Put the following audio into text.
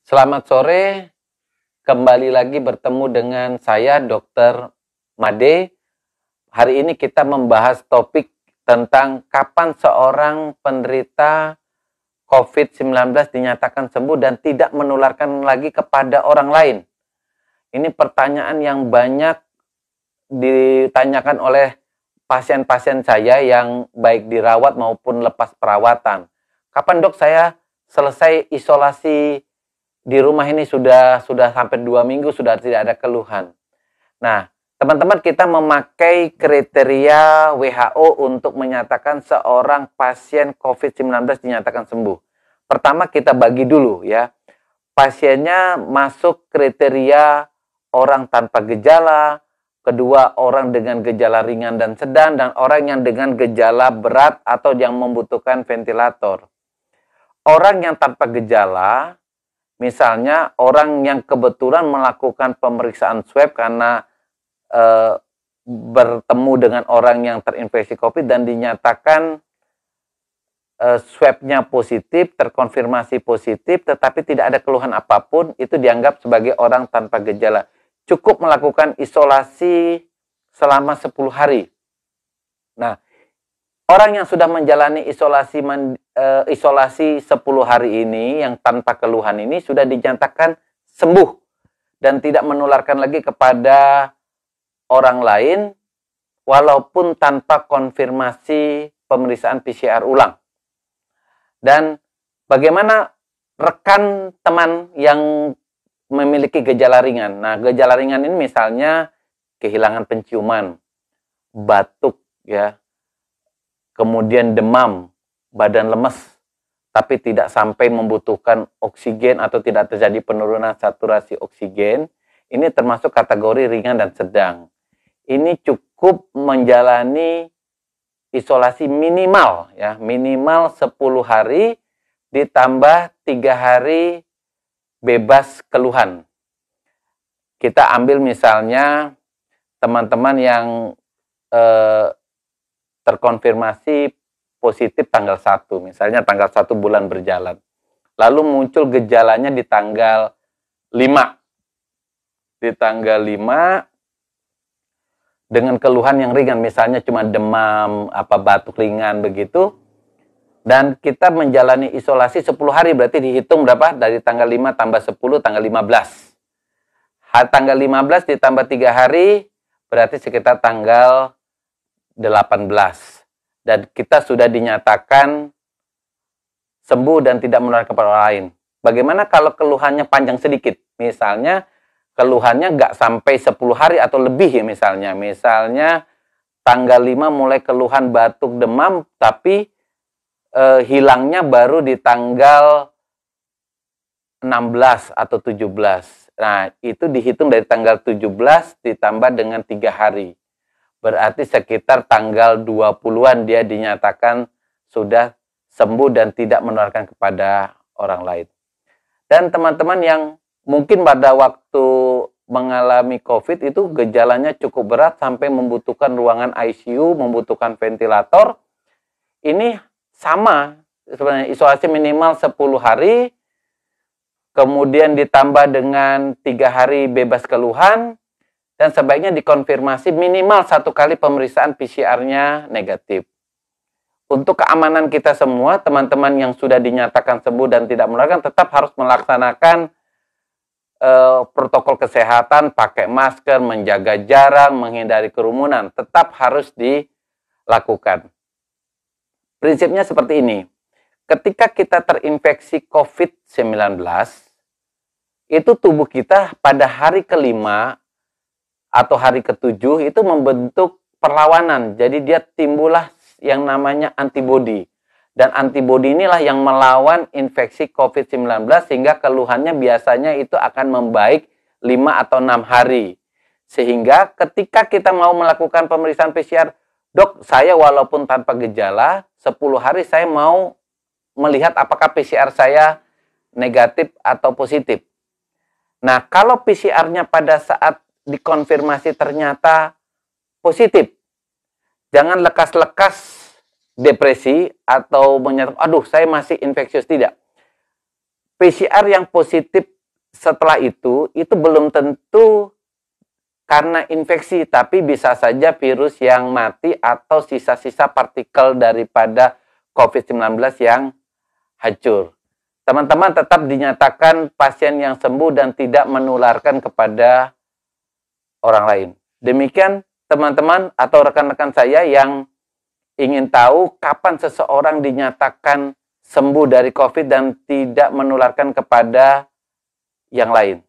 Selamat sore, kembali lagi bertemu dengan saya Dr. Made. Hari ini kita membahas topik tentang kapan seorang penderita COVID-19 dinyatakan sembuh dan tidak menularkan lagi kepada orang lain. Ini pertanyaan yang banyak ditanyakan oleh pasien-pasien saya yang baik dirawat maupun lepas perawatan. Kapan dok saya selesai isolasi di rumah ini sudah sampai 2 minggu sudah tidak ada keluhan. Nah, teman-teman, kita memakai kriteria WHO untuk menyatakan seorang pasien COVID-19 dinyatakan sembuh. Pertama kita bagi dulu ya. Pasiennya masuk kriteria orang tanpa gejala, kedua orang dengan gejala ringan dan sedang, dan orang yang dengan gejala berat atau yang membutuhkan ventilator. Orang yang tanpa gejala, misalnya orang yang kebetulan melakukan pemeriksaan swab karena bertemu dengan orang yang terinfeksi COVID dan dinyatakan swabnya positif, terkonfirmasi positif, tetapi tidak ada keluhan apapun, itu dianggap sebagai orang tanpa gejala. Cukup melakukan isolasi selama 10 hari. Nah, orang yang sudah menjalani isolasi 10 hari ini, yang tanpa keluhan ini, sudah dinyatakan sembuh dan tidak menularkan lagi kepada orang lain, walaupun tanpa konfirmasi pemeriksaan PCR ulang. Dan bagaimana rekan teman yang memiliki gejala ringan? Nah, gejala ringan ini misalnya kehilangan penciuman, batuk, ya, kemudian demam, badan lemes, tapi tidak sampai membutuhkan oksigen atau tidak terjadi penurunan saturasi oksigen. Ini termasuk kategori ringan dan sedang. Ini cukup menjalani isolasi minimal, ya, minimal 10 hari ditambah 3 hari bebas keluhan. Kita ambil misalnya teman-teman yang terkonfirmasi positif tanggal 1, misalnya tanggal 1 bulan berjalan. Lalu muncul gejalanya di tanggal 5. Di tanggal 5 dengan keluhan yang ringan, misalnya cuma demam, batuk ringan begitu. Dan kita menjalani isolasi 10 hari, berarti dihitung berapa? Dari tanggal 5 tambah 10, tanggal 15. Tanggal 15 ditambah 3 hari, berarti sekitar tanggal 18. Dan kita sudah dinyatakan sembuh dan tidak menular kepada orang lain. Bagaimana kalau keluhannya panjang sedikit? Misalnya keluhannya nggak sampai 10 hari atau lebih ya misalnya. Misalnya tanggal 5 mulai keluhan batuk demam, tapi hilangnya baru di tanggal 16 atau 17. Nah, itu dihitung dari tanggal 17 ditambah dengan 3 hari. Berarti sekitar tanggal 20-an dia dinyatakan sudah sembuh dan tidak menularkan kepada orang lain. Dan teman-teman yang mungkin pada waktu mengalami COVID itu gejalanya cukup berat sampai membutuhkan ruangan ICU, membutuhkan ventilator. Ini sama sebenarnya, isolasi minimal 10 hari, kemudian ditambah dengan 3 hari bebas keluhan, dan sebaiknya dikonfirmasi minimal 1 kali pemeriksaan PCR-nya negatif. Untuk keamanan kita semua, teman-teman yang sudah dinyatakan sembuh dan tidak menularkan tetap harus melaksanakan protokol kesehatan, pakai masker, menjaga jarak, menghindari kerumunan, tetap harus dilakukan. Prinsipnya seperti ini, ketika kita terinfeksi COVID-19, itu tubuh kita pada hari ke-5 atau hari ke-7 itu membentuk perlawanan, jadi dia timbullah yang namanya antibodi. Dan antibodi inilah yang melawan infeksi COVID-19 sehingga keluhannya biasanya itu akan membaik 5 atau 6 hari. Sehingga ketika kita mau melakukan pemeriksaan PCR, dok, saya walaupun tanpa gejala, 10 hari saya mau melihat apakah PCR saya negatif atau positif. Nah, kalau PCR-nya pada saat dikonfirmasi ternyata positif, jangan lekas-lekas depresi atau menyatakan, aduh saya masih infeksius, tidak. PCR yang positif setelah itu belum tentu karena infeksi, tapi bisa saja virus yang mati atau sisa-sisa partikel daripada COVID-19 yang hancur. Teman-teman tetap dinyatakan pasien yang sembuh dan tidak menularkan kepada orang lain. Demikian teman-teman atau rekan-rekan saya yang ingin tahu kapan seseorang dinyatakan sembuh dari COVID dan tidak menularkan kepada yang lain.